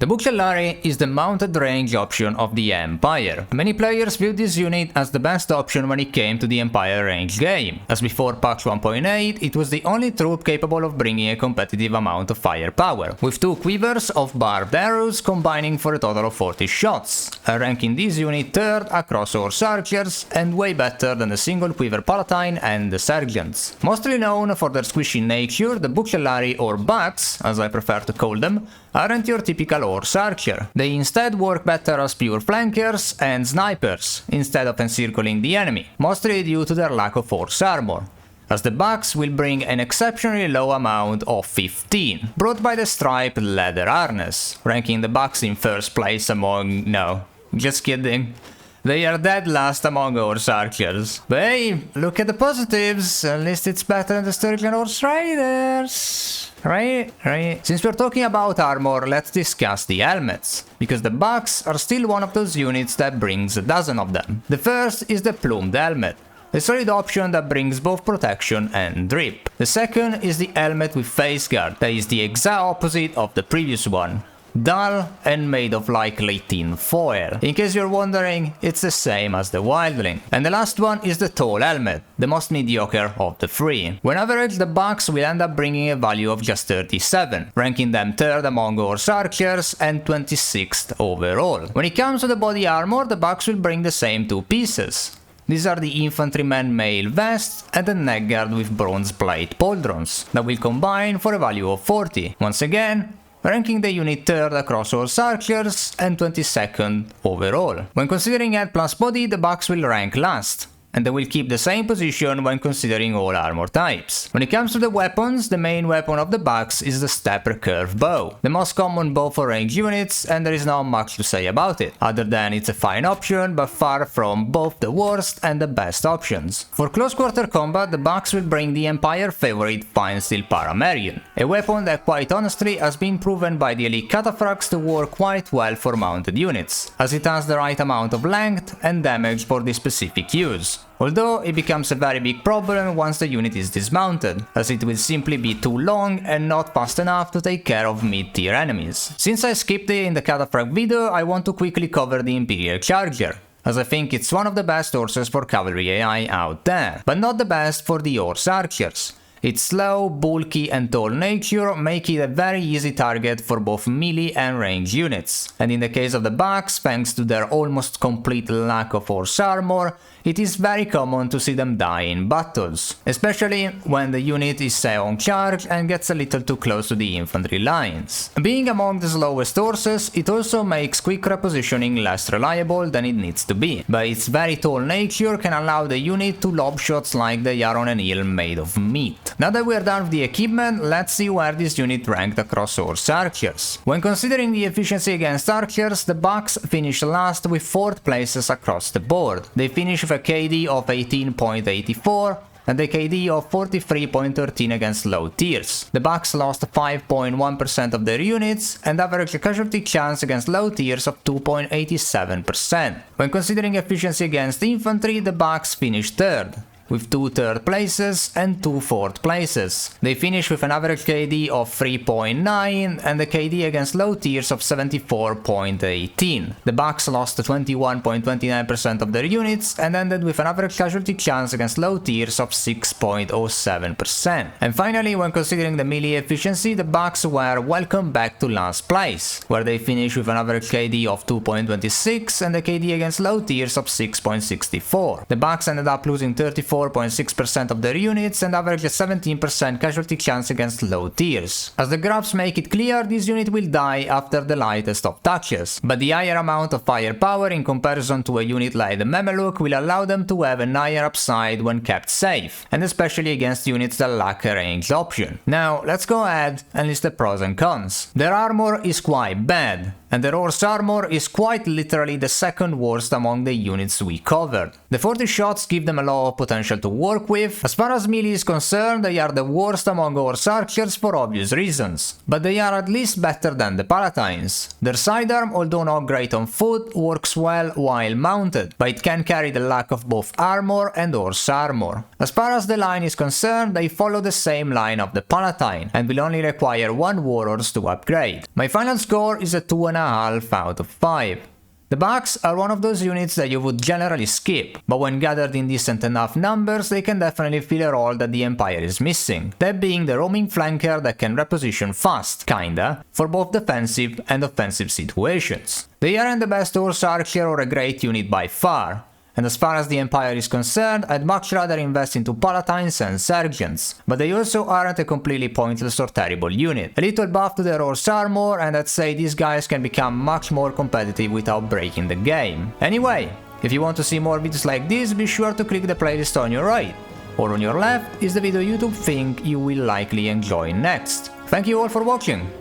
The Buchelari is the mounted range option of the Empire. Many players viewed this unit as the best option when it came to the Empire range game, as before patch 1.8 it was the only troop capable of bringing a competitive amount of firepower, with 2 quivers of barbed arrows combining for a total of 40 shots, ranking this unit 3rd across horse archers and way better than the single quiver palatine and the sergeants. Mostly known for their squishy nature, the Buchelari or bucks, as I prefer to call them, aren't your typical horse archer. They instead work better as pure flankers and snipers, instead of encircling the enemy, mostly due to their lack of horse armor, as the bucks will bring an exceptionally low amount of 15, brought by the striped leather harness, ranking the bucks in first place among... no, just kidding. They are dead last among horse archers. But hey, look at the positives, at least it's better than the Sturgian horse riders. Right? Since we're talking about armor, let's discuss the helmets, because the bucks are still one of those units that brings a dozen of them. The first is the plumed helmet, a solid option that brings both protection and drip. The second is the helmet with face guard, that is the exact opposite of the previous one. Dull and made of likely tin foil. In case you're wondering, it's the same as the wildling. And the last one is the tall helmet, the most mediocre of the 3. When average, the bucks will end up bringing a value of just 37, ranking them 3rd among horse archers and 26th overall. When it comes to the body armor, the bucks will bring the same 2 pieces. These are the infantryman mail vest and the neck guard with bronze plate pauldrons, that will combine for a value of 40. Once again, ranking the unit 3rd across horse archers and 22nd overall. When considering head plus body, the bucks will rank last, and they will keep the same position when considering all armor types. When it comes to the weapons, the main weapon of the bucks is the stepper curve bow, the most common bow for range units, and there is not much to say about it, other than it's a fine option, but far from both the worst and the best options. For close quarter combat, the bucks will bring the Empire favorite fine steel Paramarian, a weapon that quite honestly has been proven by the elite cataphracts to work quite well for mounted units, as it has the right amount of length and damage for this specific use. Although it becomes a very big problem once the unit is dismounted, as it will simply be too long and not fast enough to take care of mid-tier enemies. Since I skipped it in the cataphract video, I want to quickly cover the Imperial Charger, as I think it's one of the best horses for cavalry AI out there, but not the best for the horse archers. Its slow, bulky and tall nature make it a very easy target for both melee and range units, and in the case of the bucks, thanks to their almost complete lack of horse armor, it is very common to see them die in battles, especially when the unit is say on charge and gets a little too close to the infantry lines. Being among the slowest horses, it also makes quick repositioning less reliable than it needs to be, but its very tall nature can allow the unit to lob shots like they are on an eel made of meat. Now that we are done with the equipment, let's see where this unit ranked across horse archers. When considering the efficiency against archers, the bucks finish last with 4th places across the board. They finish with a KD of 18.84 and a KD of 43.13 against low tiers. The bucks lost 5.1% of their units and average a casualty chance against low tiers of 2.87%. When considering efficiency against infantry, the bucks finished 3rd, with 2 3rd places and 2 4th places. They finish with an average KD of 3.9 and a KD against low tiers of 74.18. The bucks lost 21.29% of their units and ended with an average casualty chance against low tiers of 6.07%. And finally, when considering the melee efficiency, the bucks were welcome back to last place, where they finished with an average KD of 2.26 and a KD against low tiers of 6.64. The bucks ended up losing 34.6% of their units and average a 17% casualty chance against low tiers. As the graphs make it clear, this unit will die after the lightest of touches, but the higher amount of firepower in comparison to a unit like the Mameluke will allow them to have a higher upside when kept safe, and especially against units that lack a ranged option. Now let's go ahead and list the pros and cons. Their armor is quite bad, and their horse armor is quite literally the second worst among the units we covered. The 40 shots give them a lot of potential to work with. As far as melee is concerned, they are the worst among horse archers for obvious reasons, but they are at least better than the palatines. Their sidearm, although not great on foot, works well while mounted, but it can carry the lack of both armor and horse armor. As far as the line is concerned, they follow the same line of the palatine, and will only require 1 warhorse to upgrade. My final score is a 2.5 out of 5. The Bucks are one of those units that you would generally skip, but when gathered in decent enough numbers they can definitely fill a role that the Empire is missing, that being the roaming flanker that can reposition fast, kinda, for both defensive and offensive situations. They aren't the best horse archer or a great unit by far, and as far as the Empire is concerned, I'd much rather invest into palatines and sergeants, but they also aren't a completely pointless or terrible unit. A little buff to their horse armor and I'd say these guys can become much more competitive without breaking the game. Anyway, if you want to see more videos like this, be sure to click the playlist on your right, or on your left is the video YouTube think you will likely enjoy next. Thank you all for watching.